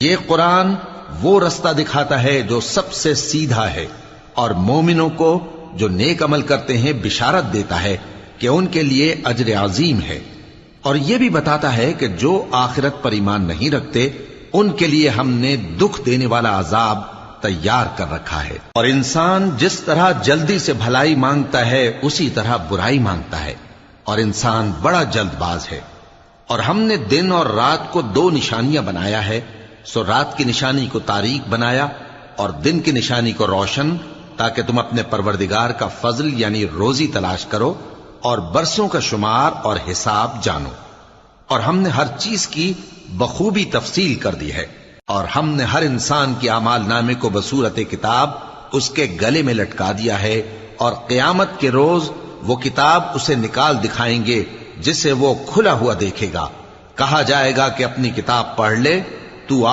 یہ قرآن وہ رستہ دکھاتا ہے جو سب سے سیدھا ہے، اور مومنوں کو جو نیک عمل کرتے ہیں بشارت دیتا ہے کہ ان کے لیے اجر عظیم ہے، اور یہ بھی بتاتا ہے کہ جو آخرت پر ایمان نہیں رکھتے ان کے لیے ہم نے دکھ دینے والا عذاب تیار کر رکھا ہے۔ اور انسان جس طرح جلدی سے بھلائی مانگتا ہے اسی طرح برائی مانگتا ہے، اور انسان بڑا جلد باز ہے۔ اور ہم نے دن اور رات کو دو نشانیاں بنایا ہے، سو رات کی نشانی کو تاریک بنایا اور دن کی نشانی کو روشن، تاکہ تم اپنے پروردگار کا فضل یعنی روزی تلاش کرو اور برسوں کا شمار اور حساب جانو۔ اور ہم نے ہر چیز کی بخوبی تفصیل کر دی ہے، اور ہم نے ہر انسان کے اعمال نامے کو بصورت کتاب اس کے گلے میں لٹکا دیا ہے، اور قیامت کے روز وہ کتاب اسے نکال دکھائیں گے جسے وہ کھلا ہوا دیکھے گا۔ کہا جائے گا کہ اپنی کتاب پڑھ لے، تو